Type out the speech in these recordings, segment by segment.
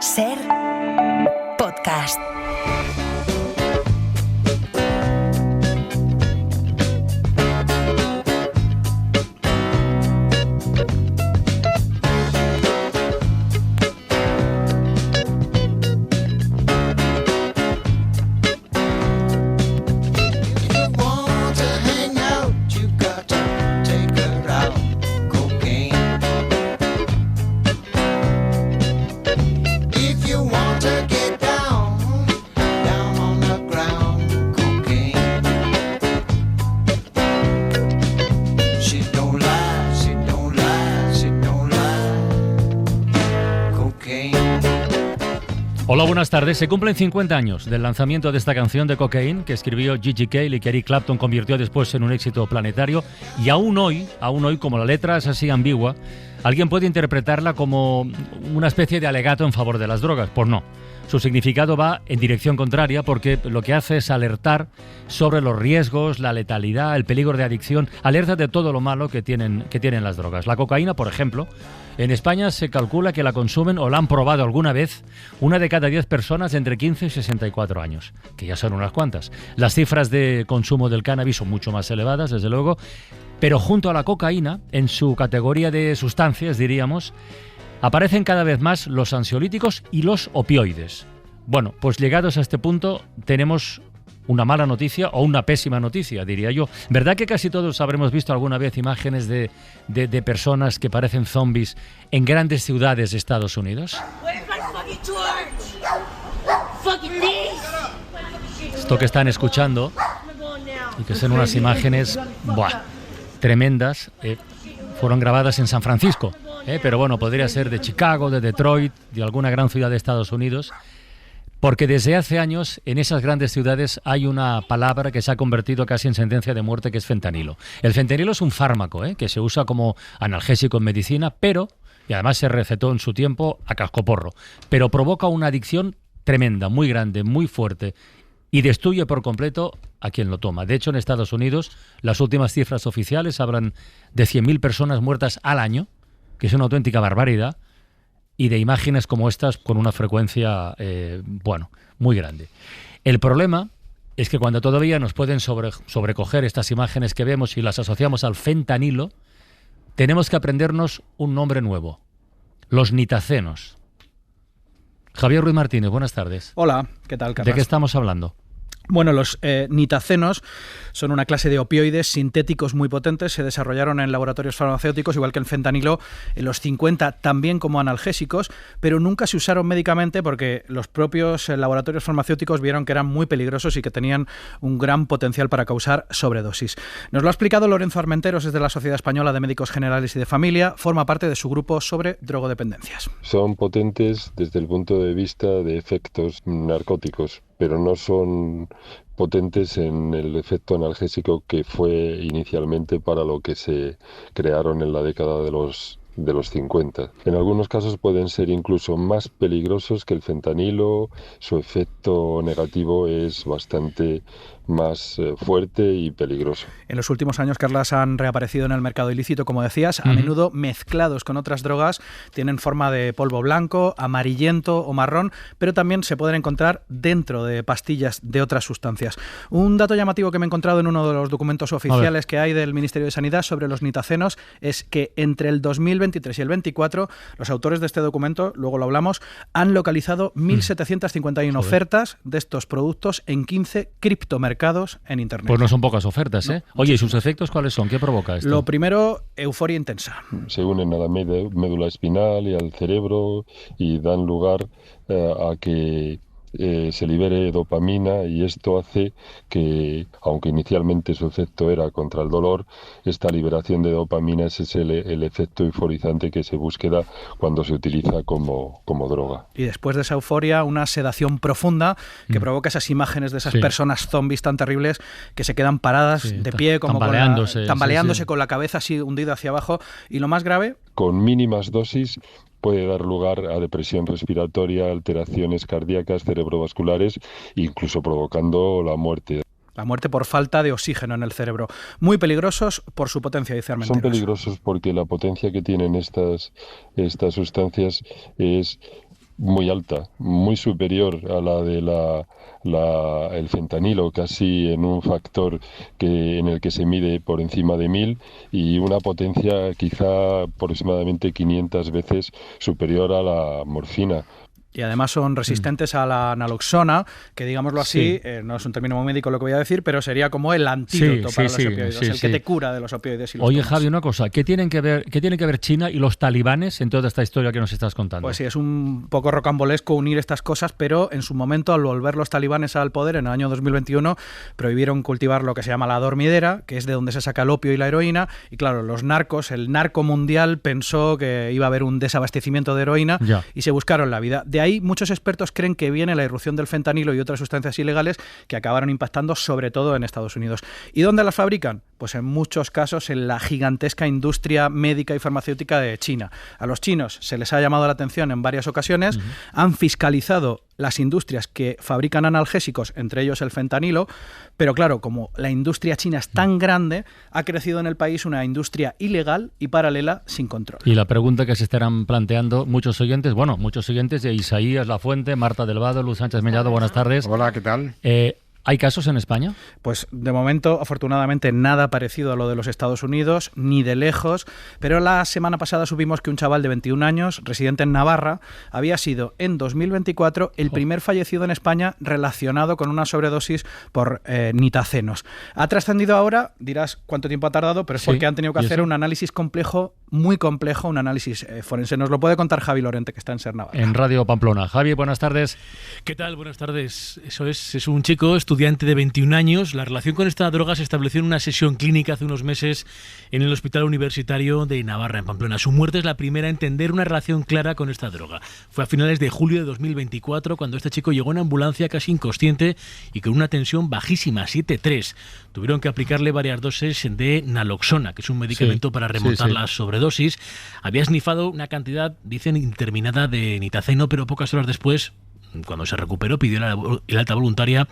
Ser podcast. Hola, buenas tardes. Se cumplen 50 años del lanzamiento de esta canción de Cocaine que escribió Gigi Cale y que Eric Clapton convirtió después en un éxito planetario. Y aún hoy, como la letra es así ambigua, alguien puede interpretarla como una especie de alegato en favor de las drogas. Pues no. Su significado va en dirección contraria porque lo que hace es alertar sobre los riesgos, la letalidad, el peligro de adicción, alerta de todo lo malo que tienen las drogas. La cocaína, por ejemplo, en España se calcula que la consumen o la han probado alguna vez 1 de cada 10 personas de entre 15 y 64 años, que ya son unas cuantas. Las cifras de consumo del cannabis son mucho más elevadas, desde luego, pero junto a la cocaína, en su categoría de sustancias, diríamos, aparecen cada vez más los ansiolíticos y los opioides. Bueno, pues llegados a este punto tenemos una mala noticia o una pésima noticia, diría yo. ¿Verdad que casi todos habremos visto alguna vez imágenes de personas que parecen zombies en grandes ciudades de Estados Unidos? Esto que están escuchando y que son unas imágenes tremendas, fueron grabadas en San Francisco, pero bueno, podría ser de Chicago, de Detroit, de alguna gran ciudad de Estados Unidos. Porque desde hace años en esas grandes ciudades hay una palabra que se ha convertido casi en sentencia de muerte, que es fentanilo. El fentanilo es un fármaco que se usa como analgésico en medicina, y además se recetó en su tiempo a cascoporro, pero provoca una adicción tremenda, muy grande, muy fuerte, y destruye por completo a quien lo toma. De hecho, en Estados Unidos las últimas cifras oficiales hablan de 100.000 personas muertas al año, que es una auténtica barbaridad, y de imágenes como estas con una frecuencia, muy grande. El problema es que cuando todavía nos pueden sobrecoger estas imágenes que vemos y las asociamos al fentanilo, tenemos que aprendernos un nombre nuevo: los nitazenos. Javier Ruiz Martínez, buenas tardes. Hola, ¿qué tal, Carlos? ¿De qué estamos hablando? Bueno, los nitazenos son una clase de opioides sintéticos muy potentes. Se desarrollaron en laboratorios farmacéuticos, igual que el fentanilo, en los 50, también como analgésicos, pero nunca se usaron médicamente porque los propios laboratorios farmacéuticos vieron que eran muy peligrosos y que tenían un gran potencial para causar sobredosis. Nos lo ha explicado Lorenzo Armenteros, desde la Sociedad Española de Médicos Generales y de Familia, forma parte de su grupo sobre drogodependencias. Son potentes desde el punto de vista de efectos narcóticos, pero no son potentes en el efecto analgésico que fue inicialmente para lo que se crearon en la década de los 50. En algunos casos pueden ser incluso más peligrosos que el fentanilo. Su efecto negativo es bastante más fuerte y peligroso. En los últimos años, Carlas, han reaparecido en el mercado ilícito, como decías, a menudo mezclados con otras drogas. Tienen forma de polvo blanco, amarillento o marrón, pero también se pueden encontrar dentro de pastillas de otras sustancias. Un dato llamativo que me he encontrado en uno de los documentos oficiales que hay del Ministerio de Sanidad sobre los nitazenos es que entre el 2023 y el 24, los autores de este documento, luego lo hablamos, han localizado 1.751 ofertas de estos productos en 15 criptomercados en Internet. Pues no son pocas ofertas, ¿eh? No. Oye, ¿y sus efectos cuáles son? ¿Qué provoca esto? Lo primero, euforia intensa. Se unen a la médula espinal y al cerebro y dan lugar a que se libere dopamina, y esto hace que, aunque inicialmente su efecto era contra el dolor, esta liberación de dopamina es el efecto euforizante que se busca cuando se utiliza como droga. Y después de esa euforia, una sedación profunda que provoca esas imágenes de esas personas zombies tan terribles que se quedan paradas de pie, como tambaleándose con la cabeza así hundida hacia abajo. Y lo más grave, con mínimas dosis puede dar lugar a depresión respiratoria, alteraciones cardíacas, cerebrovasculares, incluso provocando la muerte. La muerte por falta de oxígeno en el cerebro. Muy peligrosos por su potencia, dice Armenteros. Son peligrosos porque la potencia que tienen estas sustancias es muy alta, muy superior a la de el fentanilo, casi en un factor en el que se mide por encima de 1000, y una potencia quizá aproximadamente 500 veces superior a la morfina. Y además son resistentes a la naloxona, que digámoslo así, no es un término muy médico lo que voy a decir, pero sería como el antídoto para los opioides, el que te cura de los opioides. Oye, Javi, una cosa, ¿qué tiene que ver China y los talibanes en toda esta historia que nos estás contando? Pues sí, es un poco rocambolesco unir estas cosas, pero en su momento, al volver los talibanes al poder en el año 2021, prohibieron cultivar lo que se llama la dormidera, que es de donde se saca el opio y la heroína, y claro, los narcos, el narco mundial pensó que iba a haber un desabastecimiento de heroína y se buscaron la vida. De ahí muchos expertos creen que viene la irrupción del fentanilo y otras sustancias ilegales que acabaron impactando sobre todo en Estados Unidos. ¿Y dónde las fabrican? Pues en muchos casos en la gigantesca industria médica y farmacéutica de China. A los chinos se les ha llamado la atención en varias ocasiones, han fiscalizado las industrias que fabrican analgésicos, entre ellos el fentanilo, pero claro, como la industria china es tan grande, ha crecido en el país una industria ilegal y paralela sin control. Y la pregunta que se estarán planteando muchos oyentes de Isaías La Fuente, Marta del Vado, Luz Sánchez Mellado, buenas tardes. Hola, ¿qué tal? ¿Hay casos en España? Pues de momento, afortunadamente, nada parecido a lo de los Estados Unidos, ni de lejos, pero la semana pasada supimos que un chaval de 21 años, residente en Navarra, había sido en 2024 el primer fallecido en España relacionado con una sobredosis por nitacenos. Ha trascendido ahora, dirás cuánto tiempo ha tardado, pero es porque han tenido que hacer un análisis complejo, muy complejo, un análisis forense. Nos lo puede contar Javi Lorente, que está en Ser Navarra. En Radio Pamplona. Javi, buenas tardes. ¿Qué tal? Buenas tardes. Eso es un chico estudiante de 21 años. La relación con esta droga se estableció en una sesión clínica hace unos meses en el Hospital Universitario de Navarra, en Pamplona. Su muerte es la primera en entender una relación clara con esta droga. Fue a finales de julio de 2024 cuando este chico llegó en ambulancia casi inconsciente y con una tensión bajísima, 7,3. Tuvieron que aplicarle varias dosis de naloxona, que es un medicamento para remontar la sobredosis. Había esnifado una cantidad, dicen, indeterminada de nitaceno, pero pocas horas después, cuando se recuperó, pidió el alta voluntaria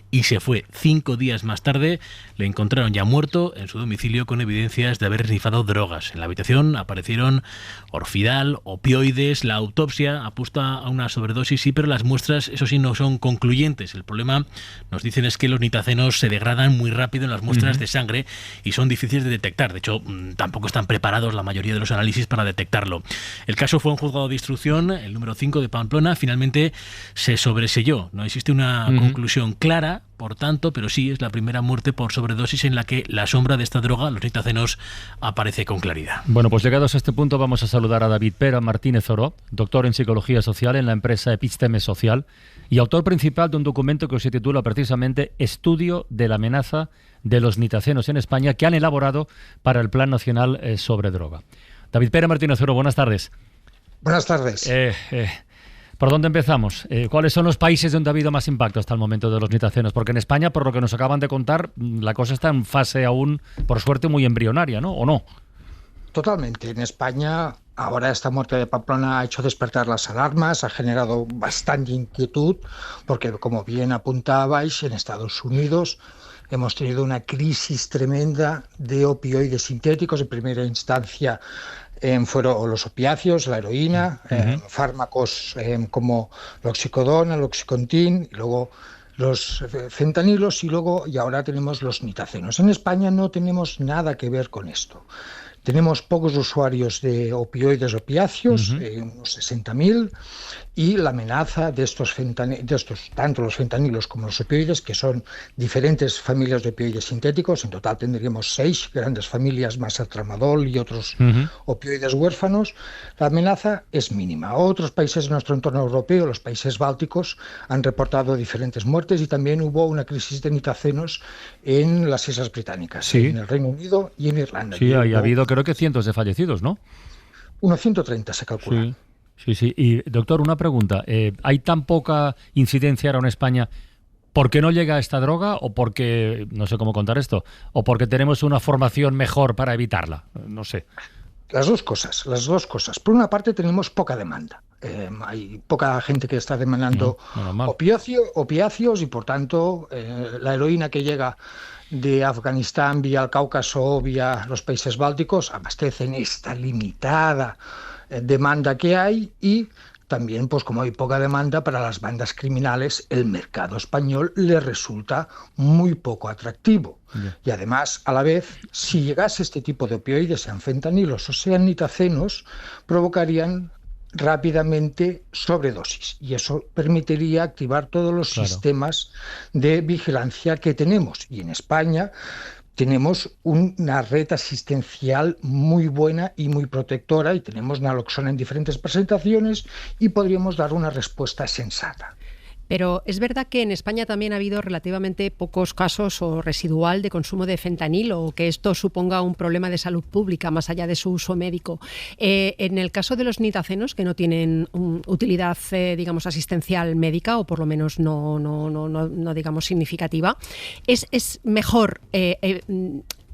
y se fue. 5 días más tarde le encontraron ya muerto en su domicilio con evidencias de haber esnifado drogas. En la habitación aparecieron orfidal, opioides. La autopsia apuesta a una sobredosis, sí, pero las muestras, eso sí, no son concluyentes. El problema, nos dicen, es que los nitacenos se degradan muy rápido en las muestras de sangre y son difíciles de detectar. De hecho, tampoco están preparados la mayoría de los análisis para detectarlo. El caso fue un juzgado de instrucción, el número 5 de Pamplona. Finalmente se sobreselló. No existe una conclusión clara, por tanto, pero sí es la primera muerte por sobredosis en la que la sombra de esta droga, los nitacenos, aparece con claridad. Bueno, pues llegados a este punto vamos a saludar a David Pera Martínez Oró, doctor en Psicología Social en la empresa Episteme Social y autor principal de un documento que se titula precisamente Estudio de la amenaza de los nitacenos en España, que han elaborado para el Plan Nacional sobre Droga. David Pera Martínez Oró, buenas tardes. Buenas tardes. ¿Por dónde empezamos? ¿Cuáles son los países donde ha habido más impacto hasta el momento de los nitacenos? Porque en España, por lo que nos acaban de contar, la cosa está en fase aún, por suerte, muy embrionaria, ¿no? ¿O no? Totalmente. En España, ahora esta muerte de Pamplona ha hecho despertar las alarmas, ha generado bastante inquietud, porque, como bien apuntabais, en Estados Unidos hemos tenido una crisis tremenda de opioides sintéticos. En primera instancia fueron los opiáceos, la heroína, fármacos como el oxicodona, el oxycontin, y luego los fentanilos y ahora tenemos los nitacenos. En España no tenemos nada que ver con esto. Tenemos pocos usuarios de opioides opiáceos, unos 60.000, y la amenaza de estos, tanto los fentanilos como los opioides, que son diferentes familias de opioides sintéticos. En total tendríamos 6 grandes familias, más el tramadol y otros opioides huérfanos. La amenaza es mínima. Otros países de nuestro entorno europeo, los países bálticos, han reportado diferentes muertes y también hubo una crisis de nitacenos en las Islas Británicas, en el Reino Unido y en Irlanda. Sí, ha habido creo que cientos de fallecidos, ¿no? Unos 130 se calcula. Sí. Y, doctor, una pregunta. ¿Hay tan poca incidencia ahora en España? ¿Por qué no llega esta droga? ¿O porque, no sé cómo contar esto, o porque tenemos una formación mejor para evitarla? No sé. Las dos cosas. Por una parte tenemos poca demanda. Hay poca gente que está demandando opiáceos y, por tanto, la heroína que llega de Afganistán vía el Cáucaso, vía los países bálticos, abastecen esta limitada demanda que hay, y también, pues como hay poca demanda para las bandas criminales, el mercado español le resulta muy poco atractivo. Y además, a la vez, si llegase este tipo de opioides, sean fentanilos o sean nitacenos, provocarían rápidamente sobredosis, y eso permitiría activar todos los sistemas de vigilancia que tenemos. Y en España tenemos una red asistencial muy buena y muy protectora, y tenemos naloxona en diferentes presentaciones y podríamos dar una respuesta sensata. Pero es verdad que en España también ha habido relativamente pocos casos o residual de consumo de fentanilo, o que esto suponga un problema de salud pública más allá de su uso médico. En el caso de los nitacenos, que no tienen utilidad, digamos, asistencial médica, o por lo menos no digamos, significativa, es mejor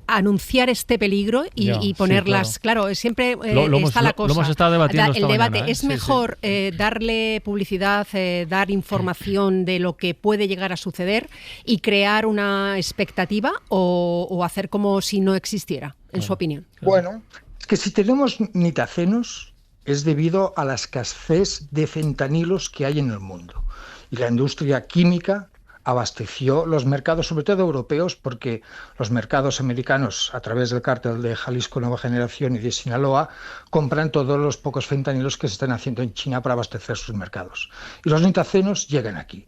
anunciar este peligro y ponerlas, claro, siempre está la cosa. Lo hemos estado debatiendo el debate mañana, es mejor darle publicidad, dar información de lo que puede llegar a suceder y crear una expectativa, o hacer como si no existiera, en su opinión. Bueno, es que si tenemos nitacenos es debido a la escasez de fentanilos que hay en el mundo, y la industria química abasteció los mercados, sobre todo europeos, porque los mercados americanos, a través del cártel de Jalisco Nueva Generación y de Sinaloa, compran todos los pocos fentanilos que se están haciendo en China para abastecer sus mercados. Y los nitacenos llegan aquí.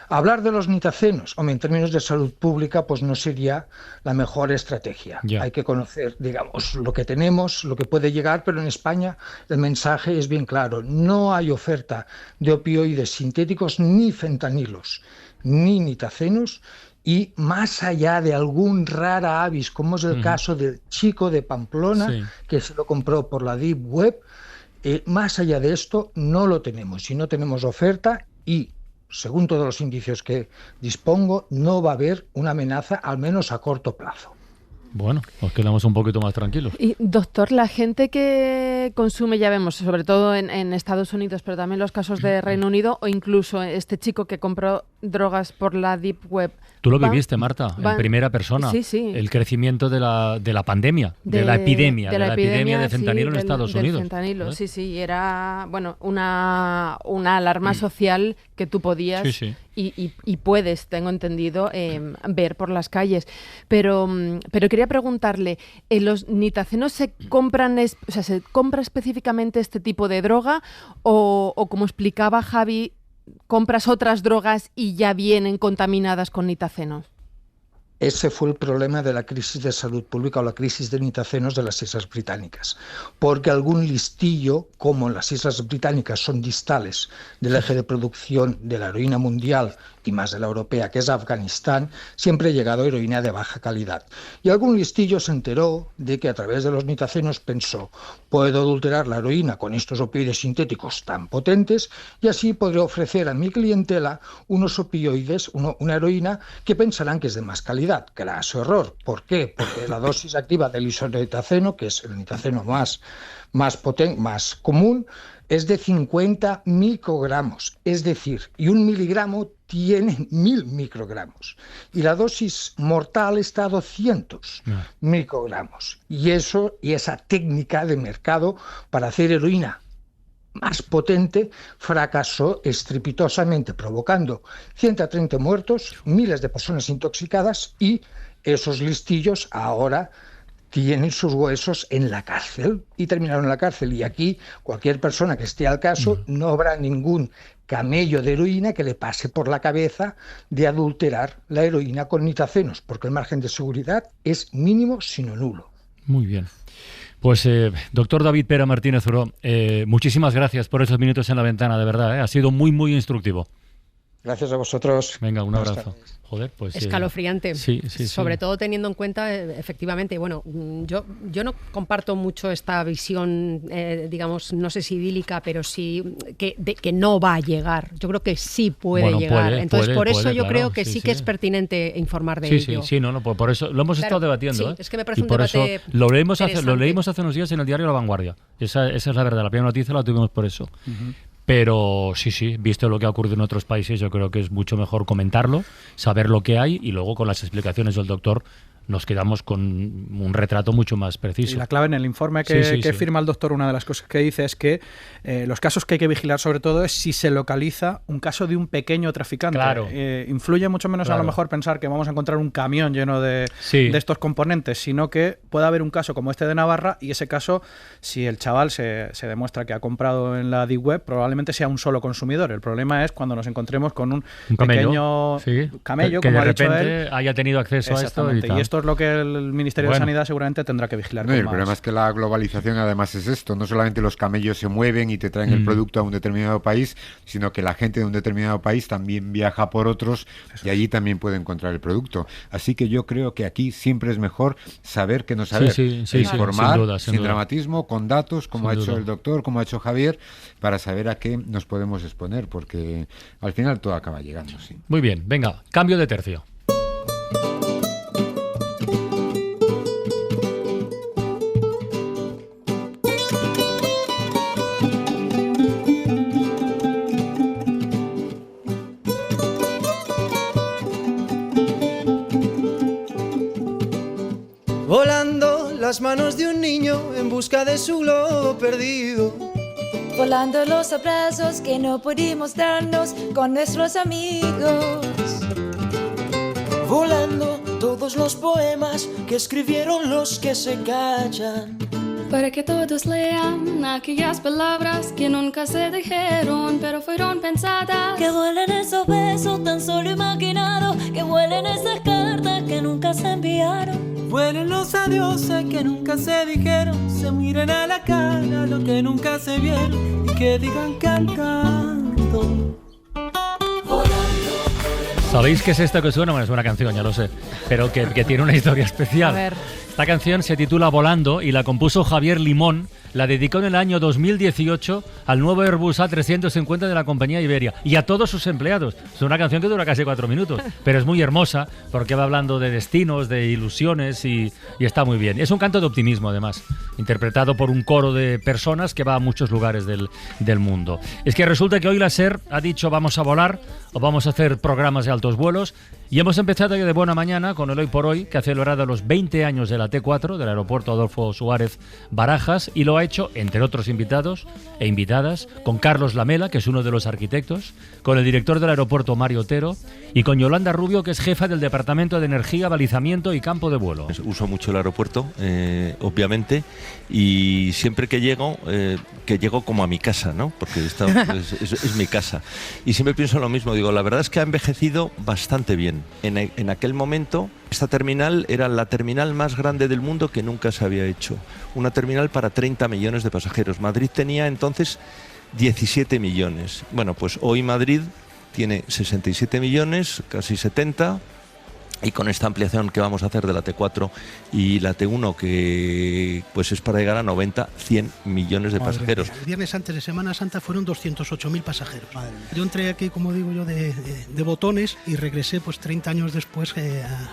Hablar de los nitacenos, en términos de salud pública, pues no sería la mejor estrategia. Hay que conocer, digamos, lo que tenemos, lo que puede llegar, pero en España el mensaje es bien claro. No hay oferta de opioides sintéticos ni fentanilos, ni nitacenos, y más allá de algún rara avis, como es el caso del chico de Pamplona, que se lo compró por la Deep Web, más allá de esto no lo tenemos, y no tenemos oferta, y según todos los indicios que dispongo, no va a haber una amenaza, al menos a corto plazo. Bueno, nos quedamos un poquito más tranquilos. Y, doctor, la gente que consume, ya vemos, sobre todo en Estados Unidos, pero también los casos de Reino Unido, o incluso este chico que compró drogas por la Deep Web. Tú lo viviste, Marta, en primera persona. Sí. El crecimiento de la pandemia, de la epidemia de fentanilo en Estados Unidos. Fentanilo, sí, era una alarma social que tú podías y puedes, tengo entendido, ver por las calles. Pero quería preguntarle, ¿los nitacenos se compran, se compra específicamente este tipo de droga, o como explicaba Javi, compras otras drogas y ya vienen contaminadas con nitacenos? Ese fue el problema de la crisis de salud pública, o la crisis de nitacenos de las Islas Británicas, porque algún listillo, como las Islas Británicas son distales del eje de producción de la heroína mundial y más de la europea, que es Afganistán, siempre ha llegado heroína de baja calidad. Y algún listillo se enteró de que a través de los nitacenos pensó: puedo adulterar la heroína con estos opioides sintéticos tan potentes, y así podré ofrecer a mi clientela unos opioides, una heroína que pensarán que es de más calidad. Graso error. ¿Por qué? Porque la dosis activa del isonitaceno, que es el nitaceno más potente, más común, es de 50 microgramos, es decir, y 1 miligramo tiene 1000 microgramos, y la dosis mortal está a 200 microgramos, y esa técnica de mercado para hacer heroína más potente fracasó estrepitosamente, provocando 130 muertos, miles de personas intoxicadas, y esos listillos ahora tienen sus huesos en la cárcel y terminaron en la cárcel. Y aquí cualquier persona que esté al caso, no habrá ningún camello de heroína que le pase por la cabeza de adulterar la heroína con nitacenos, porque el margen de seguridad es mínimo, sino nulo. Muy bien. Pues, doctor David Pera Martínez Uro, muchísimas gracias por esos minutos en la ventana, de verdad, ha sido muy, muy instructivo. Gracias a vosotros. Venga, un abrazo. Joder, pues escalofriante. Sí. Sobre todo teniendo en cuenta, efectivamente, bueno, yo no comparto mucho esta visión, digamos, no sé si idílica, pero sí que no va a llegar. Yo creo que sí puede llegar. Entonces, por eso yo creo que sí que es pertinente informar de ello. Por eso lo hemos estado debatiendo. Sí, es que me parece y por eso lo leímos hace unos días en el diario La Vanguardia. Esa es la verdad. La primera noticia la tuvimos por eso. Pero sí, visto lo que ha ocurrido en otros países, yo creo que es mucho mejor comentarlo, saber lo que hay, y luego con las explicaciones del doctor nos quedamos con un retrato mucho más preciso. Y la clave en el informe que firma el doctor, una de las cosas que dice es que los casos que hay que vigilar sobre todo es si se localiza un caso de un pequeño traficante. Claro. Influye mucho menos a lo mejor pensar que vamos a encontrar un camión lleno de estos componentes, sino que puede haber un caso como este de Navarra, y ese caso, si el chaval se demuestra que ha comprado en la Deep Web, probablemente sea un solo consumidor. El problema es cuando nos encontremos con un pequeño camello, que como de ha dicho repente él, haya tenido acceso a esto. Y esto es lo que el Ministerio de Sanidad seguramente tendrá que vigilar. El problema es que la globalización además es esto, no solamente los camellos se mueven y te traen el producto a un determinado país, sino que la gente de un determinado país también viaja por otros y allí también puede encontrar el producto. Así que yo creo que aquí siempre es mejor saber que no saber, informar sin dramatismo, con datos, como ha hecho el doctor, como ha hecho Javier, para saber a qué nos podemos exponer, porque al final todo acaba llegando. Sí. Muy bien, venga, cambio de tercio. Volando las manos de un niño en busca de su globo perdido. Volando los abrazos que no pudimos darnos con nuestros amigos. Volando todos los poemas que escribieron los que se callan. Para que todos lean aquellas palabras que nunca se dijeron, pero fueron pensadas. Que vuelen esos besos tan solo imaginados, que vuelen esas cartas que nunca se enviaron. Vuelen los adioses que nunca se dijeron, se miren a la cara lo que nunca se vieron y que digan cantando. ¿Sabéis qué es esto que suena? Bueno, es una canción, ya lo sé, pero que tiene una historia especial. A ver. Esta canción se titula Volando y la compuso Javier Limón. La dedicó en el año 2018 al nuevo Airbus A350 de la compañía Iberia y a todos sus empleados. Es una canción que dura casi 4 minutos, pero es muy hermosa porque va hablando de destinos, de ilusiones y está muy bien. Es un canto de optimismo, además, interpretado por un coro de personas que va a muchos lugares del mundo. Es que resulta que hoy la SER ha dicho vamos a volar o vamos a hacer programas de altos vuelos y hemos empezado ya de buena mañana con el Hoy por Hoy, que ha celebrado los 20 años de la T4 del aeropuerto Adolfo Suárez Barajas, y lo ha hecho, entre otros invitados e invitadas, con Carlos Lamela, que es uno de los arquitectos, con el director del aeropuerto Mario Otero y con Yolanda Rubio, que es jefa del Departamento de Energía, Balizamiento y Campo de Vuelo. Uso mucho el aeropuerto, obviamente, y siempre que llego como a mi casa, ¿no? Porque esta es mi casa. Y siempre pienso lo mismo, digo, la verdad es que ha envejecido bastante bien. En aquel momento, esta terminal era la terminal más grande del mundo que nunca se había hecho. Una terminal para 30 millones de pasajeros. Madrid tenía entonces 17 millones. Bueno, pues hoy Madrid tiene 67 millones, casi 70, y con esta ampliación que vamos a hacer de la T4 y la T1, que pues es para llegar a 90, 100 millones de pasajeros. El viernes antes de Semana Santa fueron 208.000 pasajeros. Yo entré aquí, como digo yo, de botones y regresé pues 30 años después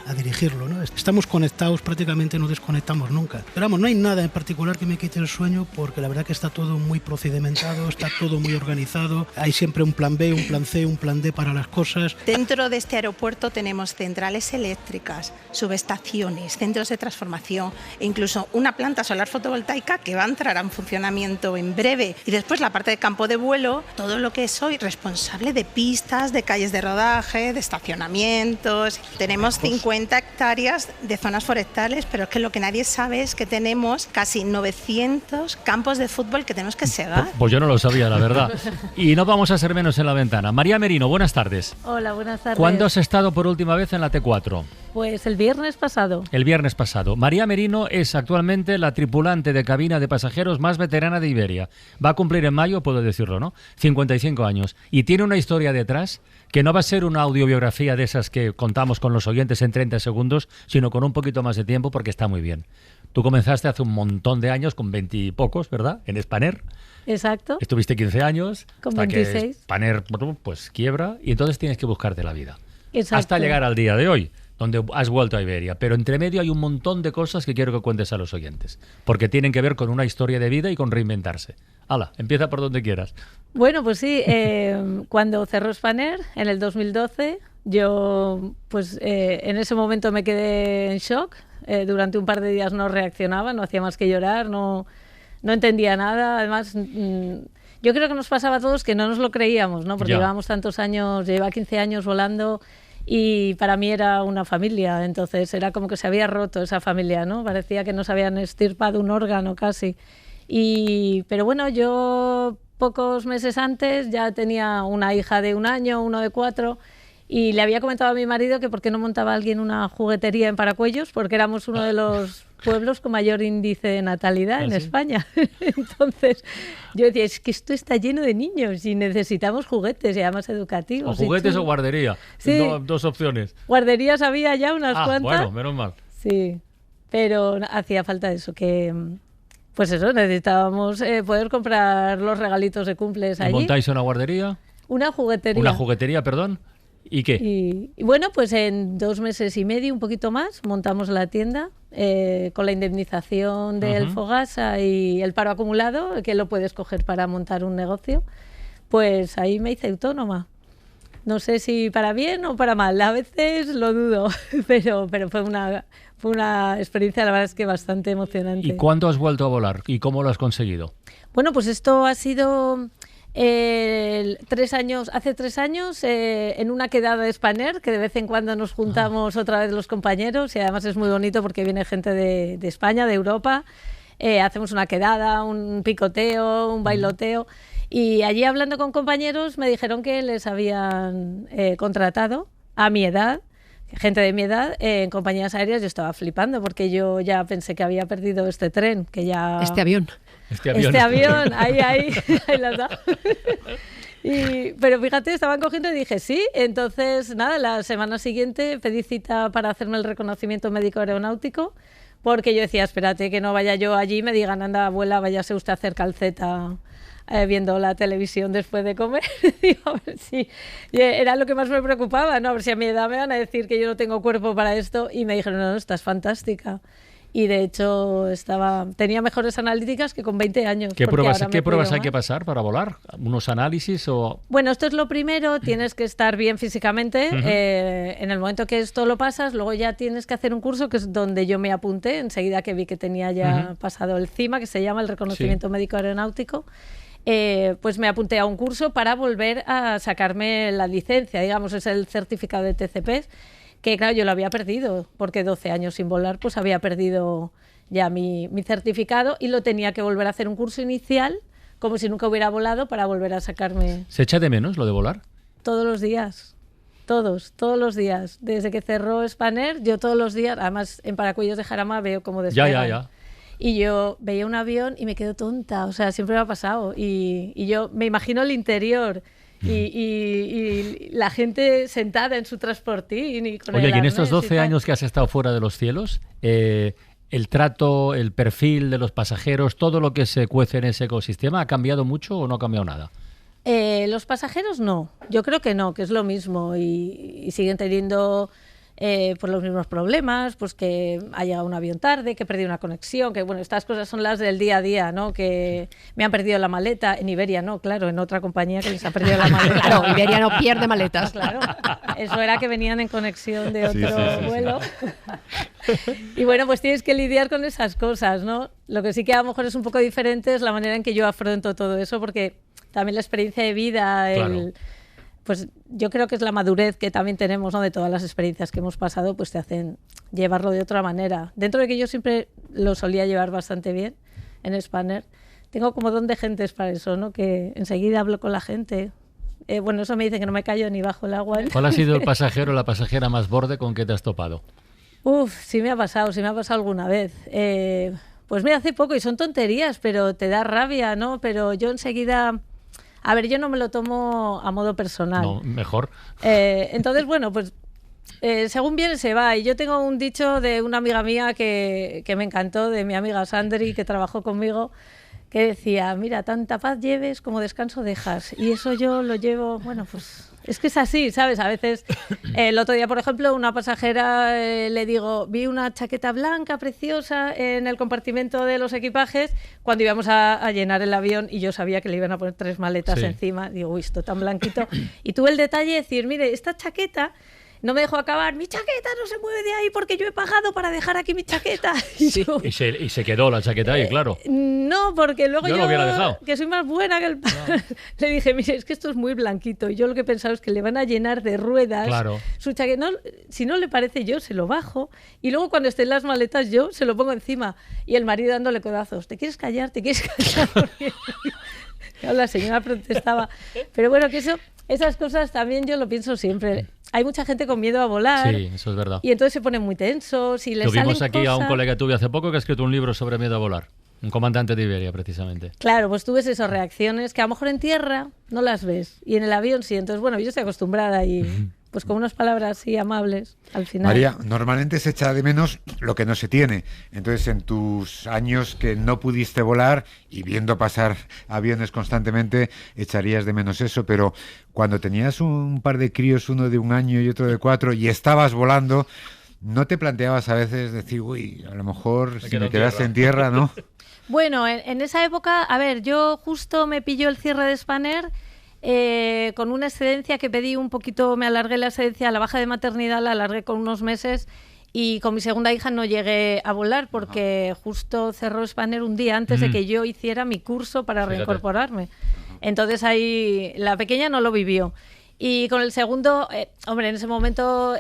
a dirigirlo, ¿no? Estamos conectados, prácticamente no desconectamos nunca. Pero vamos, no hay nada en particular que me quite el sueño, porque la verdad que está todo muy procedimentado, está todo muy organizado. Hay siempre un plan B, un plan C, un plan D para las cosas. Dentro de este aeropuerto tenemos centrales eléctricas, subestaciones, centros de transformación e incluso una planta solar fotovoltaica que va a entrar en funcionamiento en breve. Y después la parte de campo de vuelo, todo lo que soy responsable de pistas, de calles de rodaje, de estacionamientos. Tenemos 50 hectáreas de zonas forestales, pero es que lo que nadie sabe es que tenemos casi 900 campos de fútbol que tenemos que segar. Pues yo no lo sabía, la verdad. Y no vamos a ser menos en la ventana. María Merino, buenas tardes. Hola, buenas tardes. ¿Cuándo has estado por última vez en la T4? Pues el viernes pasado. El viernes pasado. María Merino es actualmente la tripulante de cabina de pasajeros más veterana de Iberia. Va a cumplir en mayo, puedo decirlo, ¿no? 55 años. Y tiene una historia detrás que no va a ser una audiobiografía de esas que contamos con los oyentes en 30 segundos, sino con un poquito más de tiempo, porque está muy bien. Tú comenzaste hace un montón de años, con 20 y pocos, ¿verdad? En Spanair. Exacto. Estuviste 15 años. Con hasta 26. que Spanair, pues quiebra, y entonces tienes que buscarte la vida. Exacto. Hasta llegar al día de hoy, donde has vuelto a Iberia. Pero entre medio hay un montón de cosas que quiero que cuentes a los oyentes, porque tienen que ver con una historia de vida y con reinventarse. Hala, empieza por donde quieras. Bueno, pues sí, cuando cerró Spanair, en el 2012, Yo, pues en ese momento me quedé en shock. Durante un par de días no reaccionaba, no hacía más que llorar, no entendía nada. Además, yo creo que nos pasaba a todos que no nos lo creíamos, ¿no? Porque llevábamos tantos años, llevaba 15 años volando y para mí era una familia. Entonces era como que se había roto esa familia, ¿no? Parecía que nos habían extirpado un órgano casi. Pero bueno, yo pocos meses antes ya tenía una hija de 1 año, uno de 4. Y le había comentado a mi marido que por qué no montaba alguien una juguetería en Paracuellos, porque éramos uno de los pueblos con mayor índice de natalidad en España. Entonces yo decía, es que esto está lleno de niños y necesitamos juguetes y además educativos. ¿O juguetes o guardería? Sí. Dos opciones. Guarderías había ya unas cuantas. Bueno, menos mal. Sí, pero hacía falta eso, que... Pues eso, necesitábamos poder comprar los regalitos de cumples allí. ¿Montáis una guardería? Una juguetería. Una juguetería, perdón. ¿Y qué? Y bueno, pues en 2 meses y medio, un poquito más, montamos la tienda con la indemnización del Fogasa y el paro acumulado, que lo puedes coger para montar un negocio. Pues ahí me hice autónoma. No sé si para bien o para mal, a veces lo dudo, pero fue una experiencia, la verdad es que bastante emocionante. ¿Y cuándo has vuelto a volar? ¿Y cómo lo has conseguido? Bueno, pues esto ha sido... hace 3 años en una quedada de Spanair, que de vez en cuando nos juntamos otra vez los compañeros y además es muy bonito porque viene gente de España, de Europa, hacemos una quedada, un picoteo, un bailoteo y allí hablando con compañeros me dijeron que les habían contratado a mi edad, gente de mi edad, en compañías aéreas. Yo estaba flipando porque yo ya pensé que había perdido este tren, que ya... Este avión, ahí lo has dado. Pero fíjate, estaban cogiendo y dije sí. Entonces, nada, la semana siguiente pedí cita para hacerme el reconocimiento médico aeronáutico, porque yo decía, espérate que no vaya yo allí y me digan, anda, abuela, váyase usted a hacer calceta viendo la televisión después de comer. Digo, a ver si... Era lo que más me preocupaba, ¿no? A ver si a mi edad me van a decir que yo no tengo cuerpo para esto. Y me dijeron, no, estás fantástica. Y de hecho tenía mejores analíticas que con 20 años. ¿Qué pruebas hay que pasar para volar? ¿Unos análisis o...? Bueno, esto es lo primero, tienes que estar bien físicamente. En el momento que esto lo pasas, luego ya tienes que hacer un curso que es donde yo me apunté, enseguida que vi que tenía ya pasado el CIMA, que se llama el Reconocimiento Médico Aeronáutico. Pues me apunté a un curso para volver a sacarme la licencia, digamos, es el certificado de TCP, que claro, yo lo había perdido, porque 12 años sin volar, pues había perdido ya mi certificado y lo tenía que volver a hacer un curso inicial, como si nunca hubiera volado, para volver a sacarme... ¿Se echa de menos lo de volar? Todos los días, todos los días. Desde que cerró Spanair, yo todos los días, además en Paracuellos de Jarama veo cómo despegan. Ya. Y yo veía un avión y me quedo tonta, o sea, siempre me ha pasado. Y yo me imagino el interior y la gente sentada en su transportín. Y Oye, y en estos 12 años que has estado fuera de los cielos, el trato, el perfil de los pasajeros, todo lo que se cuece en ese ecosistema, ¿ha cambiado mucho o no ha cambiado nada? Los pasajeros no, yo creo que no, que es lo mismo y siguen teniendo... pues los mismos problemas, pues que ha llegado un avión tarde, que he perdido una conexión, que bueno, estas cosas son las del día a día, ¿no? Que me han perdido la maleta, en Iberia no, claro, en otra compañía que les ha perdido la maleta. Claro, Iberia no pierde maletas. Claro, eso era que venían en conexión de otro vuelo. Y bueno, pues tienes que lidiar con esas cosas, ¿no? Lo que sí que a lo mejor es un poco diferente es la manera en que yo afronto todo eso, porque también la experiencia de vida, pues yo creo que es la madurez que también tenemos, ¿no? De todas las experiencias que hemos pasado, pues te hacen llevarlo de otra manera. Dentro de que yo siempre lo solía llevar bastante bien en Spanair, tengo como don de gentes para eso, ¿no? Que enseguida hablo con la gente. Bueno, eso me dice que no me callo ni bajo el agua. ¿Cuál ha sido el pasajero o la pasajera más borde con que te has topado? Sí me ha pasado alguna vez. Pues mira, hace poco, y son tonterías, pero te da rabia, ¿no? Pero yo enseguida... A ver, yo no me lo tomo a modo personal. No, mejor. Entonces, bueno, pues según viene se va. Y yo tengo un dicho de una amiga mía que me encantó, de mi amiga Sandri, que trabajó conmigo, que decía, mira, tanta paz lleves como descanso dejas. Y eso yo lo llevo, bueno, pues es que es así, ¿sabes? A veces, el otro día, por ejemplo, una pasajera le digo, vi una chaqueta blanca preciosa en el compartimento de los equipajes cuando íbamos a llenar el avión y yo sabía que le iban a poner 3 maletas encima. Digo, uy, esto tan blanquito. Y tuve el detalle de decir, mire, esta chaqueta... No me dejó acabar, mi chaqueta no se mueve de ahí porque yo he pagado para dejar aquí mi chaqueta. Sí. Y se quedó la chaqueta ahí, claro. No, porque luego yo lo hubiera dejado. Que soy más buena que el... No. Le dije, mire, es que esto es muy blanquito. Y yo lo que he pensado es que le van a llenar de ruedas su chaqueta. No, si no le parece, yo se lo bajo. Y luego cuando estén las maletas, yo se lo pongo encima. Y el marido dándole codazos. ¿Te quieres callar? ¿Te quieres callar? Porque... La señora protestaba. Pero bueno, que esas cosas también yo lo pienso siempre. Hay mucha gente con miedo a volar. Sí, eso es verdad. Y entonces se ponen muy tensos y les salen Tuvimos aquí cosas... a un colega tuyo hace poco que ha escrito un libro sobre miedo a volar. Un comandante de Iberia, precisamente. Claro, pues tú ves esas reacciones que a lo mejor en tierra no las ves. Y en el avión sí. Entonces, bueno, yo estoy acostumbrada y... Pues con unas palabras así amables, al final. María, normalmente se echa de menos lo que no se tiene. Entonces, en tus años que no pudiste volar y viendo pasar aviones constantemente, echarías de menos eso. Pero cuando tenías un par de críos, uno de 1 año y otro de 4, y estabas volando, ¿no te planteabas a veces decir, uy, a lo mejor si me quedase en tierra, ¿no? Bueno, en esa época, a ver, yo justo me pilló el cierre de Spanair. Con una excedencia que pedí un poquito, me alargué la excedencia, la baja de maternidad la alargué con unos meses y con mi segunda hija no llegué a volar porque justo cerró Spanair un día antes de que yo hiciera mi curso para reincorporarme. Entonces ahí la pequeña no lo vivió. Y con el segundo, hombre, en ese momento,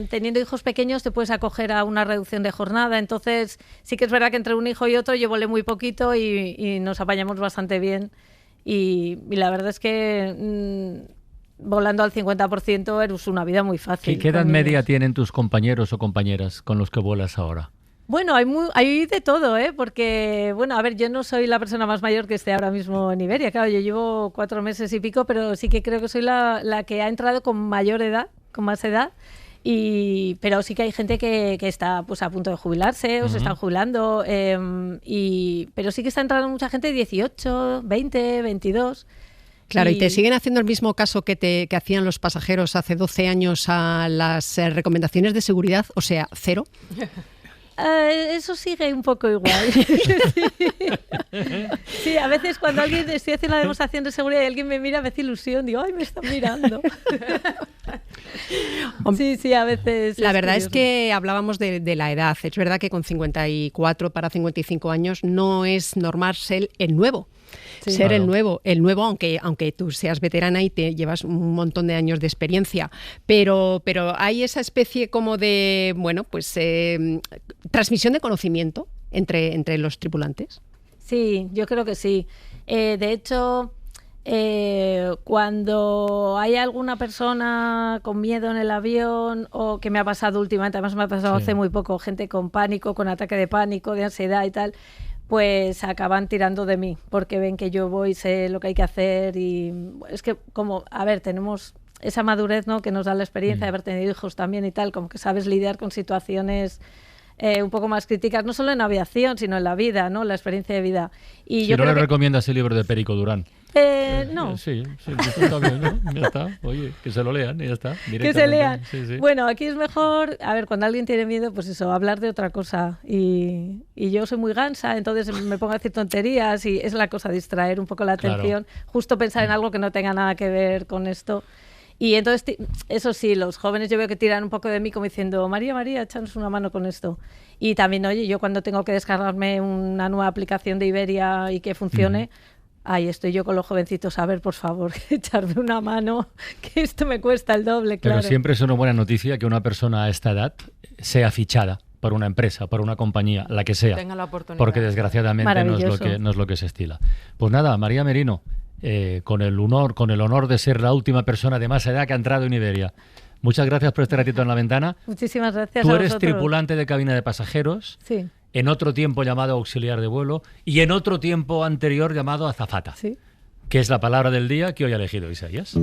teniendo hijos pequeños, te puedes acoger a una reducción de jornada. Entonces sí que es verdad que entre un hijo y otro yo volé muy poquito y nos apañamos bastante bien. Y la verdad es que volando al 50% es una vida muy fácil. ¿Qué edad media tienen tus compañeros o compañeras con los que vuelas ahora? Bueno, hay de todo, porque, bueno, a ver, yo no soy la persona más mayor que esté ahora mismo en Iberia. Claro, yo llevo 4 meses y pico, pero sí que creo que soy la que ha entrado con mayor edad, con más edad. Pero sí que hay gente que está pues a punto de jubilarse o se están jubilando, pero sí que está entrando mucha gente de 18, 20, 22. Claro, y te siguen haciendo el mismo caso que hacían los pasajeros hace 12 años a las recomendaciones de seguridad, o sea, 0. Eso sigue un poco igual. Sí, a veces cuando alguien estoy haciendo la demostración de seguridad y alguien me mira, me hace ilusión, digo, ay, me están mirando. Sí, a veces. La verdad es que hablábamos de la edad. Es verdad que con 54 para 55 años no es normal ser el nuevo. Sí, ser el nuevo, aunque tú seas veterana y te llevas un montón de años de experiencia, pero hay esa especie como de, bueno, pues transmisión de conocimiento entre los tripulantes. Sí, yo creo que sí. De hecho, cuando hay alguna persona con miedo en el avión, o que me ha pasado últimamente, además me ha pasado hace muy poco, gente con pánico, con ataque de pánico, de ansiedad y tal, pues acaban tirando de mí, porque ven que yo voy, sé lo que hay que hacer y es que como, a ver, tenemos esa madurez, ¿no?, que nos da la experiencia de haber tenido hijos también y tal, como que sabes lidiar con situaciones un poco más críticas, no solo en aviación, sino en la vida, ¿no?, la experiencia de vida. Y si yo no creo le que... recomiendas el libro de Perico Durán. No. Sí, está bien, ¿no? Ya está. Oye, que se lo lean y ya está. Que se lean. Sí. Bueno, aquí es mejor, a ver, cuando alguien tiene miedo, pues eso, hablar de otra cosa. Y yo soy muy gansa, entonces me pongo a decir tonterías y es la cosa, distraer un poco la atención, justo pensar en algo que no tenga nada que ver con esto. Y entonces, eso sí, los jóvenes yo veo que tiran un poco de mí como diciendo, María, échanos una mano con esto. Y también, oye, yo cuando tengo que descargarme una nueva aplicación de Iberia y que funcione... Ahí estoy yo con los jovencitos, a ver, por favor, echarme una mano, que esto me cuesta el doble, claro. Pero siempre es una buena noticia que una persona a esta edad sea fichada por una empresa, por una compañía, la que sea. Tenga la oportunidad. Porque desgraciadamente no es lo que se estila. Pues nada, María Merino, con el honor de ser la última persona de más edad que ha entrado en Iberia. Muchas gracias por este ratito en la ventana. Muchísimas gracias a vosotros. Tú eres tripulante de cabina de pasajeros. Sí. En otro tiempo llamado auxiliar de vuelo y en otro tiempo anterior llamado azafata, que es la palabra del día que hoy ha elegido Isaías.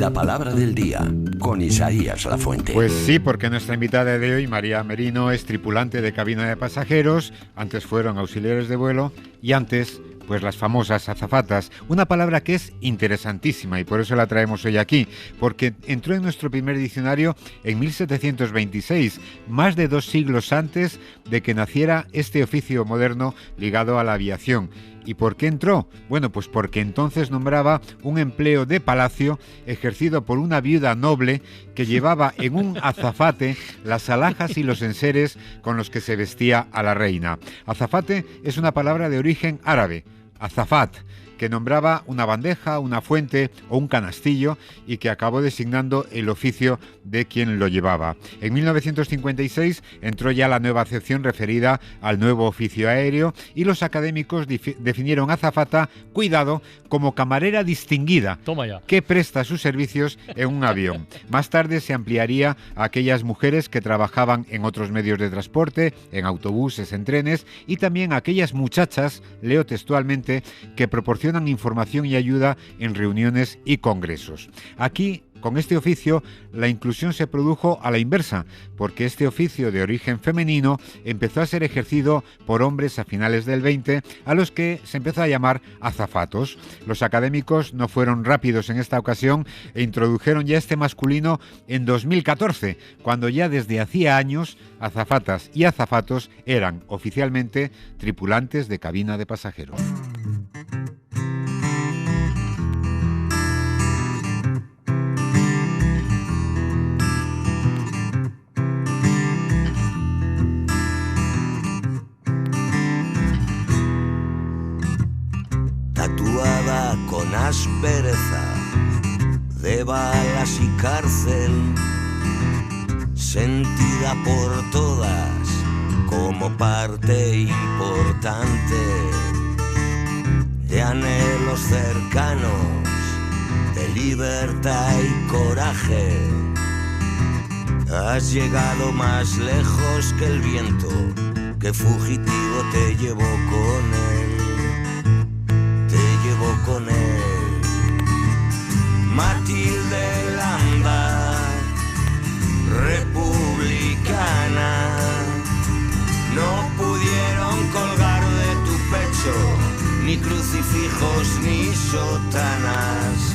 La palabra del día, con Isaías Lafuente. Pues sí, porque nuestra invitada de hoy, María Merino, es tripulante de cabina de pasajeros, antes fueron auxiliares de vuelo y antes, pues las famosas azafatas. Una palabra que es interesantísima y por eso la traemos hoy aquí, porque entró en nuestro primer diccionario en 1726, más de 2 siglos antes de que naciera este oficio moderno ligado a la aviación. ¿Y por qué entró? Bueno, pues porque entonces nombraba un empleo de palacio ejercido por una viuda noble que llevaba en un azafate las alhajas y los enseres con los que se vestía a la reina. Azafate es una palabra de origen árabe, azafat, que nombraba una bandeja, una fuente o un canastillo y que acabó designando el oficio de quien lo llevaba. En 1956 entró ya la nueva acepción referida al nuevo oficio aéreo y los académicos definieron azafata, cuidado, como camarera distinguida que presta sus servicios en un avión. Más tarde se ampliaría a aquellas mujeres que trabajaban en otros medios de transporte, en autobuses, en trenes, y también a aquellas muchachas, leo textualmente, que proporcionan información y ayuda en reuniones y congresos. Aquí, con este oficio, la inclusión se produjo a la inversa, porque este oficio de origen femenino empezó a ser ejercido por hombres a finales del 20, a los que se empezó a llamar azafatos. Los académicos no fueron rápidos en esta ocasión e introdujeron ya este masculino en 2014, cuando ya desde hacía años azafatas y azafatos eran oficialmente tripulantes de cabina de pasajeros. Tatuada con aspereza de balas y cárcel, sentida por todas como parte importante de anhelos cercanos, de libertad y coraje. Has llegado más lejos que el viento, que fugitivo te llevó con él. Con él, Matilde Landa, republicana, no pudieron colgar de tu pecho ni crucifijos ni sotanas.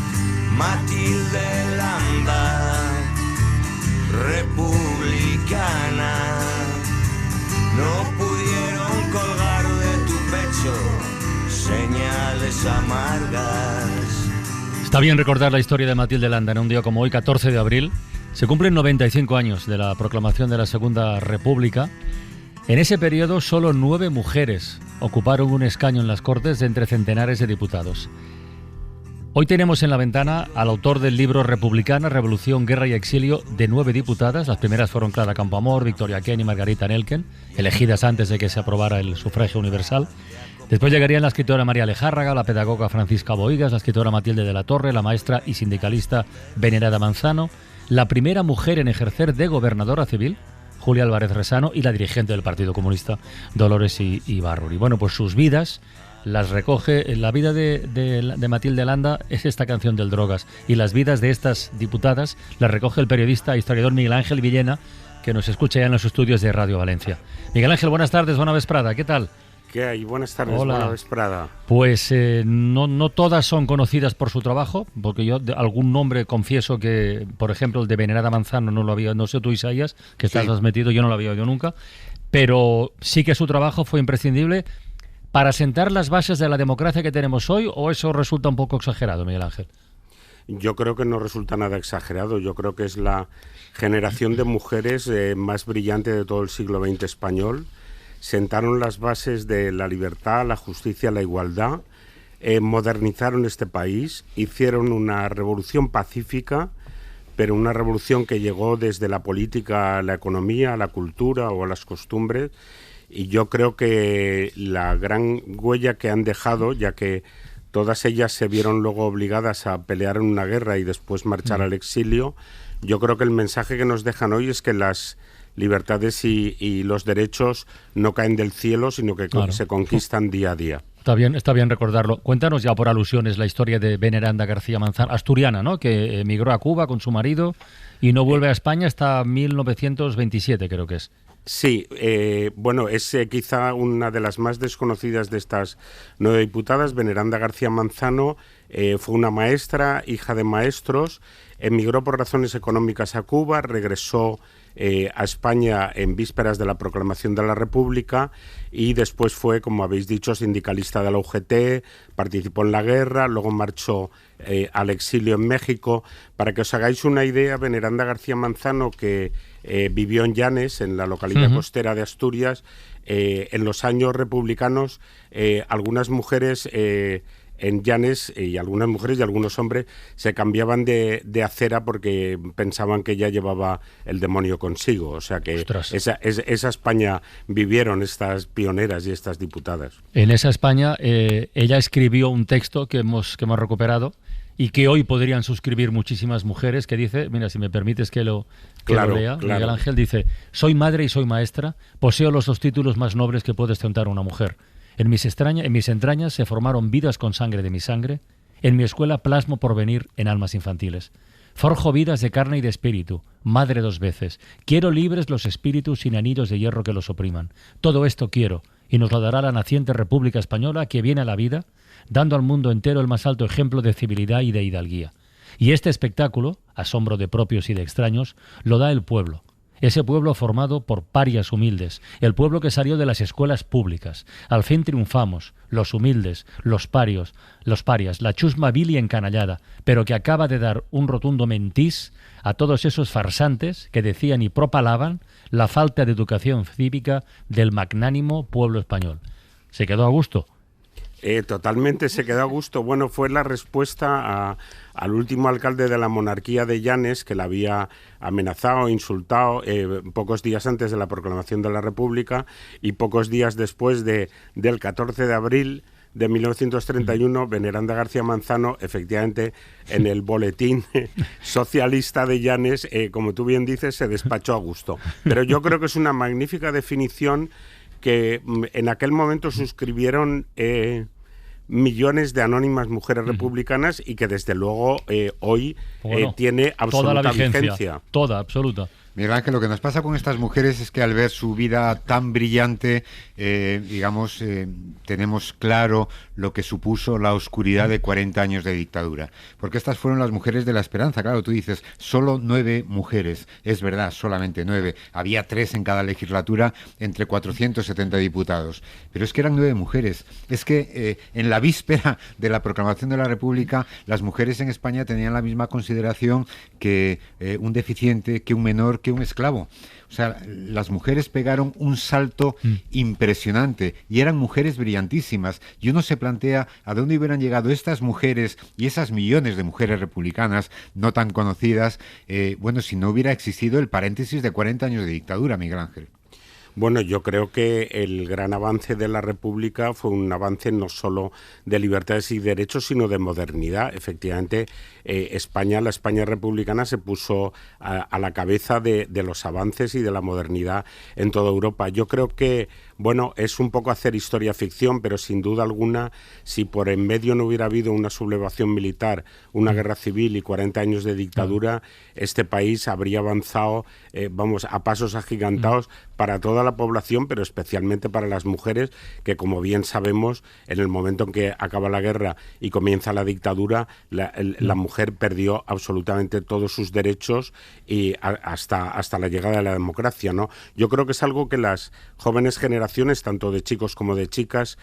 Matilde Landa, republicana, no pudieron colgar de tu pecho señales amargas. Está bien recordar la historia de Matilde Landa en un día como hoy, 14 de abril. Se cumplen 95 años de la proclamación de la Segunda República. En ese periodo solo 9 mujeres ocuparon un escaño en las Cortes de entre centenares de diputados. Hoy tenemos en la ventana al autor del libro Republicana, Revolución, Guerra y Exilio, de 9 diputadas. Las primeras fueron Clara Campoamor, Victoria Kent y Margarita Nelken, elegidas antes de que se aprobara el sufragio universal. Después llegarían la escritora María Lejárraga, la pedagoga Francisca Bohigas, la escritora Matilde de la Torre, la maestra y sindicalista Venerada Manzano, la primera mujer en ejercer de gobernadora civil, Julia Álvarez Resano, y la dirigente del Partido Comunista, Dolores Ibarruri. Bueno, pues sus vidas las recoge, la vida de Matilde Landa es esta canción del Drogas, y las vidas de estas diputadas las recoge el periodista e historiador Miguel Ángel Villena, que nos escucha ya en los estudios de Radio Valencia. Miguel Ángel, buenas tardes, buena vesprada, ¿qué tal? ¿Qué hay? Buenas tardes, Hola. buena vesprada. Pues no todas son conocidas por su trabajo, porque yo algún nombre confieso que, por ejemplo, el de Venerada Manzano no lo había, no sé tú, Isaías, que estás más metido, yo no lo había oído nunca, pero sí que su trabajo fue imprescindible para sentar las bases de la democracia que tenemos hoy, ¿o eso resulta un poco exagerado, Miguel Ángel? Yo creo que no resulta nada exagerado, yo creo que es la generación de mujeres más brillante de todo el siglo XX español. Sentaron las bases de la libertad, la justicia, la igualdad, modernizaron este país, hicieron una revolución pacífica, pero una revolución que llegó desde la política a la economía, a la cultura o a las costumbres, y yo creo que la gran huella que han dejado, ya que todas ellas se vieron luego obligadas a pelear en una guerra y después marchar al exilio, yo creo que el mensaje que nos dejan hoy es que las libertades y los derechos no caen del cielo, sino que se conquistan día a día. Está bien recordarlo. Cuéntanos ya por alusiones la historia de Veneranda García Manzano, asturiana, ¿no? Que emigró a Cuba con su marido y no vuelve a España hasta 1927, creo que es. Sí, bueno, es quizá una de las más desconocidas de estas 9 diputadas. Veneranda García Manzano fue una maestra, hija de maestros, emigró por razones económicas a Cuba, regresó a España en vísperas de la proclamación de la República y después fue, como habéis dicho, sindicalista de la UGT, participó en la guerra, luego marchó al exilio en México. Para que os hagáis una idea, Veneranda García Manzano, que vivió en Llanes, en la localidad costera de Asturias, en los años republicanos, algunas mujeres en Llanes, y algunas mujeres y algunos hombres se cambiaban de acera porque pensaban que ella llevaba el demonio consigo. O sea que esa España vivieron estas pioneras y estas diputadas. En esa España ella escribió un texto que hemos recuperado y que hoy podrían suscribir muchísimas mujeres, que dice, mira, si me permites que lo lea, Miguel Ángel, dice: soy madre y soy maestra, poseo los 2 títulos más nobles que puede ostentar una mujer. En mis entrañas se formaron vidas con sangre de mi sangre, en mi escuela plasmo porvenir en almas infantiles. Forjo vidas de carne y de espíritu, madre 2 veces. Quiero libres los espíritus sin anillos de hierro que los opriman. Todo esto quiero, y nos lo dará la naciente República Española que viene a la vida, dando al mundo entero el más alto ejemplo de civilidad y de hidalguía. Y este espectáculo, asombro de propios y de extraños, lo da el pueblo. Ese pueblo formado por parias humildes, el pueblo que salió de las escuelas públicas. Al fin triunfamos, los humildes, los parias, la chusma vil y encanallada, pero que acaba de dar un rotundo mentís a todos esos farsantes que decían y propalaban la falta de educación cívica del magnánimo pueblo español. ¿Se quedó a gusto? Totalmente se quedó a gusto. Bueno, fue la respuesta al último alcalde de la monarquía de Llanes, que la había amenazado, insultado pocos días antes de la proclamación de la República y pocos días después del 14 de abril de 1931, Veneranda García Manzano, efectivamente, en el boletín socialista de Llanes, como tú bien dices, se despachó a gusto. Pero yo creo que es una magnífica definición que en aquel momento suscribieron millones de anónimas mujeres republicanas y que desde luego hoy tiene absoluta toda la vigencia. Toda, absoluta. Miguel Ángel, lo que nos pasa con estas mujeres es que al ver su vida tan brillante, tenemos claro lo que supuso la oscuridad de 40 años de dictadura. Porque estas fueron las mujeres de la esperanza. Claro, tú dices, solo 9 mujeres. Es verdad, solamente 9. Había 3 en cada legislatura entre 470 diputados. Pero es que eran 9 mujeres. Es que en la víspera de la proclamación de la República, las mujeres en España tenían la misma consideración que un deficiente, que un menor, que un esclavo. O sea, las mujeres pegaron un salto impresionante y eran mujeres brillantísimas. Y uno se plantea a dónde hubieran llegado estas mujeres y esas millones de mujeres republicanas no tan conocidas, si no hubiera existido el paréntesis de 40 años de dictadura, Miguel Ángel. Bueno, yo creo que el gran avance de la República fue un avance no solo de libertades y derechos, sino de modernidad. Efectivamente, la España republicana se puso a la cabeza de los avances y de la modernidad en toda Europa. Yo creo que, es un poco hacer historia ficción, pero sin duda alguna, si por en medio no hubiera habido una sublevación militar, una guerra civil y 40 años de dictadura, este país habría avanzado, a pasos agigantados para toda la población, pero especialmente para las mujeres, que como bien sabemos, en el momento en que acaba la guerra y comienza la dictadura, la mujer perdió absolutamente todos sus derechos y hasta la llegada de la democracia, ¿no? Yo creo que es algo que las jóvenes generaciones, tanto de chicos como de chicas,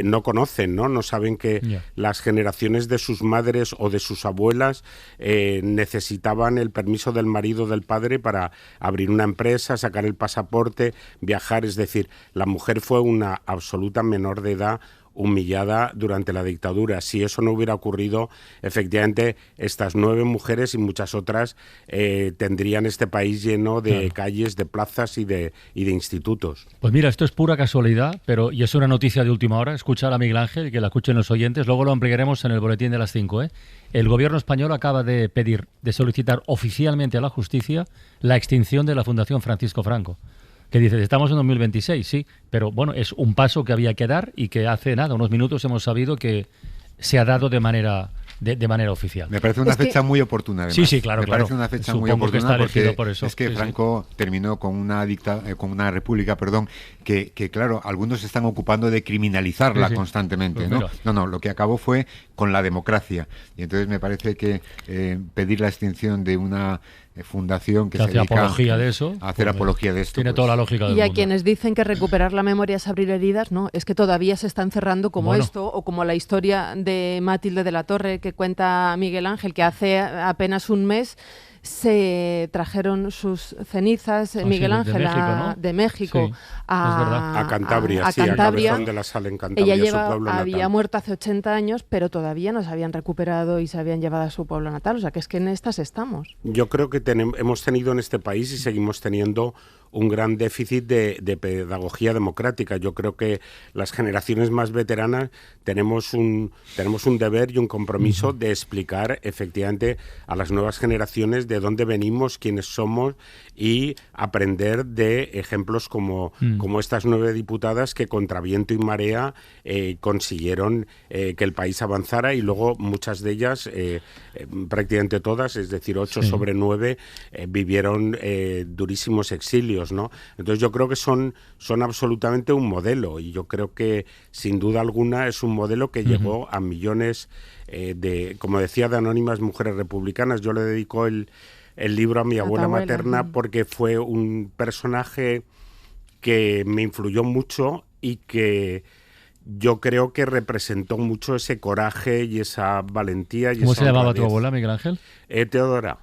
no conocen, ¿no? No saben que las generaciones de sus madres o de sus abuelas necesitaban el permiso del marido o del padre para abrir una empresa, sacar el pasaporte, viajar. Es decir, la mujer fue una absoluta menor de edad, humillada durante la dictadura. Si eso no hubiera ocurrido, efectivamente, estas 9 mujeres y muchas otras tendrían este país lleno de calles, de plazas y de institutos. Pues mira, esto es pura casualidad, y es una noticia de última hora. Escuchar a Miguel Ángel y que la escuchen los oyentes. Luego lo ampliaremos en el boletín de las 5. El gobierno español acaba de solicitar oficialmente a la justicia la extinción de la Fundación Francisco Franco. Que dices, estamos en 2026, sí, pero bueno, es un paso que había que dar y que hace nada, unos minutos hemos sabido que se ha dado de manera oficial. Me parece una fecha muy oportuna, además. Sí, claro. Me parece una fecha muy oportuna porque por eso. Es que Franco terminó con una república, que claro, algunos se están ocupando de criminalizarla constantemente, ¿no? No, lo que acabó fue con la democracia. Y entonces me parece que pedir la extinción de una fundación que se dedica apología de eso, a hacer apología de esto. Tiene toda la lógica del mundo. Y a quienes dicen que recuperar la memoria es abrir heridas, no, es que todavía se están cerrando como esto, o como la historia de Matilde de la Torre que cuenta Miguel Ángel, que hace apenas un mes se trajeron sus cenizas, Miguel Ángel, de México a Cantabria, a Cabezón de la Sal en Cantabria. Ella había muerto hace 80 años, pero todavía no se habían recuperado y se habían llevado a su pueblo natal. O sea, que es que en estas estamos. Yo creo que hemos tenido en este país y seguimos teniendo un gran déficit de pedagogía democrática. Yo creo que las generaciones más veteranas tenemos un deber y un compromiso de explicar efectivamente a las nuevas generaciones de dónde venimos, quiénes somos y aprender de ejemplos como estas 9 diputadas que contra viento y marea consiguieron que el país avanzara, y luego muchas de ellas, prácticamente todas, es decir, 8 sobre 9, vivieron durísimos exilios, ¿no? Entonces yo creo que son absolutamente un modelo, y yo creo que sin duda alguna es un modelo que llegó a millones como decía, de anónimas mujeres republicanas. Yo le dedico el libro a mi abuela materna porque fue un personaje que me influyó mucho y que yo creo que representó mucho ese coraje y esa valentía. ¿Cómo se llamaba tu abuela, Miguel Ángel? Teodora.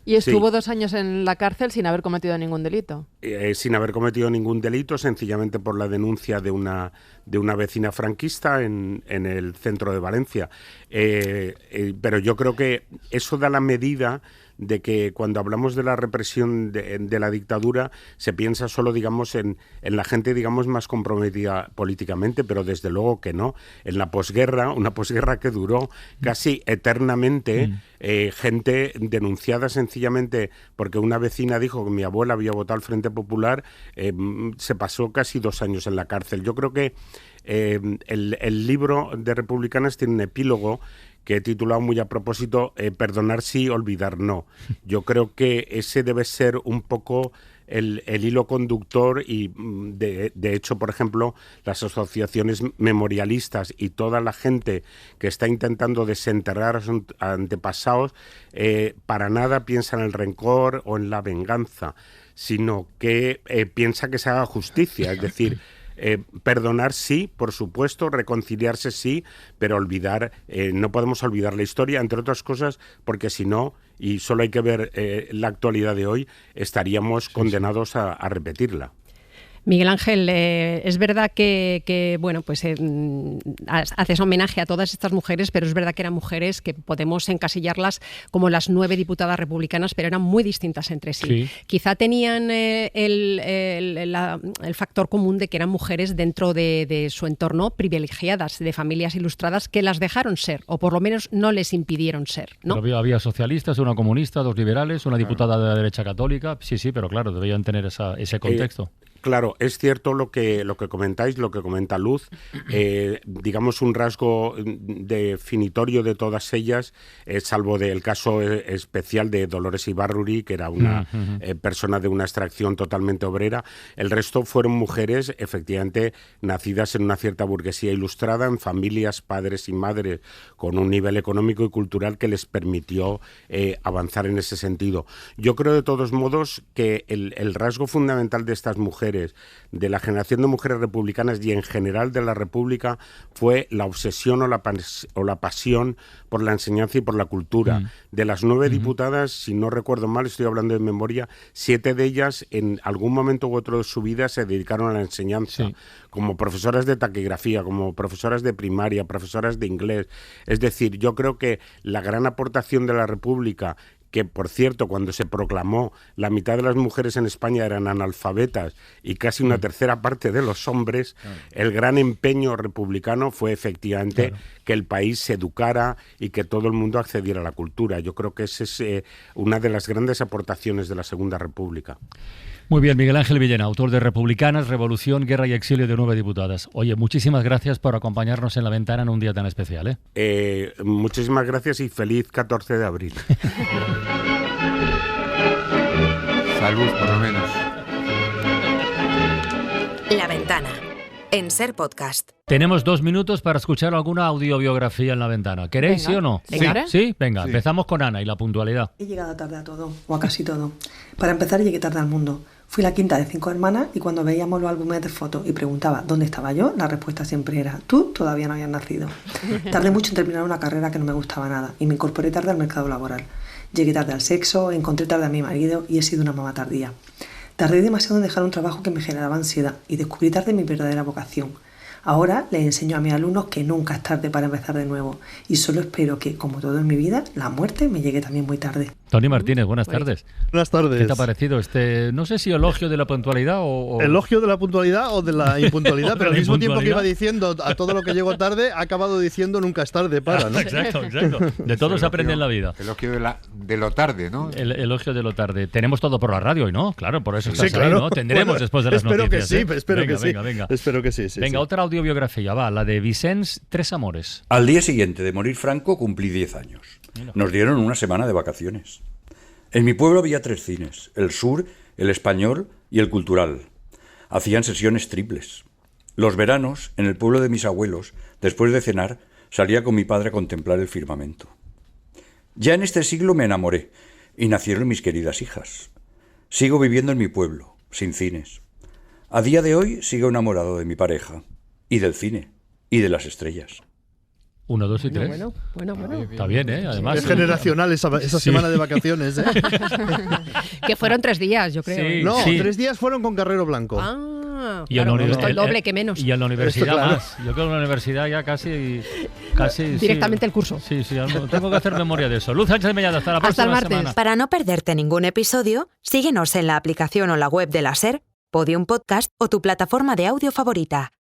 Y estuvo 2 años en la cárcel sin haber cometido ningún delito. Sin haber cometido ningún delito, sencillamente por la denuncia de una vecina franquista en el centro de Valencia. Pero yo creo que eso da la medida de que cuando hablamos de la represión de la dictadura se piensa solo, digamos, en la gente, digamos, más comprometida políticamente, pero desde luego que no. En la posguerra, una posguerra que duró casi eternamente, gente denunciada sencillamente porque una vecina dijo que mi abuela había votado al Frente Popular, se pasó casi 2 años en la cárcel. Yo creo que el libro de Republicanas tiene un epílogo que he titulado muy a propósito, perdonar sí, olvidar no. Yo creo que ese debe ser un poco el hilo conductor, y de hecho, por ejemplo, las asociaciones memorialistas y toda la gente que está intentando desenterrar a sus antepasados para nada piensa en el rencor o en la venganza, sino que piensa que se haga justicia, es decir, perdonar sí, por supuesto, reconciliarse sí, pero olvidar, no podemos olvidar la historia, entre otras cosas, porque si no, y solo hay que ver la actualidad de hoy, estaríamos condenados a repetirla. Miguel Ángel, es verdad que bueno, pues haces homenaje a todas estas mujeres, pero es verdad que eran mujeres que podemos encasillarlas como las 9 diputadas republicanas, pero eran muy distintas entre sí. Quizá tenían el factor común de que eran mujeres dentro de su entorno privilegiadas, de familias ilustradas que las dejaron ser, o por lo menos no les impidieron ser, ¿no? Pero había socialistas, una comunista, 2 liberales, una diputada de la derecha católica. Sí, pero claro, debían tener ese contexto. Claro, es cierto lo que comentáis, lo que comenta Luz. Digamos, un rasgo definitorio de todas ellas, salvo del caso especial de Dolores Ibarruri, que era una persona de una extracción totalmente obrera. El resto fueron mujeres, efectivamente, nacidas en una cierta burguesía ilustrada, en familias, padres y madres, con un nivel económico y cultural que les permitió avanzar en ese sentido. Yo creo, de todos modos, que el rasgo fundamental de estas mujeres, de la generación de mujeres republicanas y en general de la República, fue la obsesión o la pasión por la enseñanza y por la cultura. De las 9 diputadas, si no recuerdo mal, estoy hablando de memoria, 7 de ellas en algún momento u otro de su vida se dedicaron a la enseñanza, como profesoras de taquigrafía, como profesoras de primaria, profesoras de inglés. Es decir, yo creo que la gran aportación de la República, que por cierto, cuando se proclamó, la mitad de las mujeres en España eran analfabetas y casi una tercera parte de los hombres, el gran empeño republicano fue efectivamente que el país se educara y que todo el mundo accediera a la cultura. Yo creo que esa es una de las grandes aportaciones de la Segunda República. Muy bien, Miguel Ángel Villena, autor de Republicanas, Revolución, Guerra y Exilio de 9 diputadas. Oye, muchísimas gracias por acompañarnos en La Ventana en un día tan especial. Muchísimas gracias y feliz 14 de abril. Salud, por lo menos. La Ventana, en Ser Podcast. Tenemos 2 minutos para escuchar alguna audiobiografía en La Ventana. ¿Queréis, sí o no? Venga. ¿Sí? Venga, empezamos con Ana y la puntualidad. He llegado tarde a todo, o a casi todo. Para empezar, llegué tarde al mundo. Fui la quinta de 5 hermanas y cuando veíamos los álbumes de fotos y preguntaba ¿dónde estaba yo?, la respuesta siempre era tú todavía no habías nacido. Tardé mucho en terminar una carrera que no me gustaba nada y me incorporé tarde al mercado laboral. Llegué tarde al sexo, encontré tarde a mi marido y he sido una mamá tardía. Tardé demasiado en dejar un trabajo que me generaba ansiedad y descubrí tarde mi verdadera vocación. Ahora les enseño a mis alumnos que nunca es tarde para empezar de nuevo y solo espero que, como todo en mi vida, la muerte me llegue también muy tarde. Tony Martínez, buenas tardes. Buenas tardes. ¿Qué te ha parecido no sé si elogio de la puntualidad o... Elogio de la puntualidad o de la impuntualidad, pero al mismo tiempo que iba diciendo a todo lo que llego tarde, ha acabado diciendo nunca es tarde para, ¿no? Exacto. De todo se aprende en la vida. Elogio de lo tarde, ¿no? El elogio de lo tarde. Tenemos todo por la radio, ¿no? Claro, por eso estás ahí, ¿no? Tendremos después de las noticias. Espero que sí. Espero que sí. Venga, otra audiobiografía, va, la de Vicens Tres Amores. Al día siguiente de morir Franco cumplí 10 años. Nos dieron una semana de vacaciones. En mi pueblo había 3 cines, el Sur, el Español y el Cultural. Hacían sesiones triples. Los veranos, en el pueblo de mis abuelos, después de cenar, salía con mi padre a contemplar el firmamento. Ya en este siglo me enamoré y nacieron mis queridas hijas. Sigo viviendo en mi pueblo, sin cines. A día de hoy sigo enamorado de mi pareja, y del cine, y de las estrellas. 1, 2 y 3. Bueno. Está bien, además. Es generacional esa semana de vacaciones, Que fueron 3 días, yo creo. Sí. 3 días fueron con Carrero Blanco. Y claro, el doble que menos. Y en la universidad más. Yo creo que en la universidad ya casi directamente el curso. Sí, tengo que hacer memoria de eso. Luz Sánchez Mellado, hasta la próxima semana. Para no perderte ningún episodio, síguenos en la aplicación o la web de la SER, Podium Podcast o tu plataforma de audio favorita.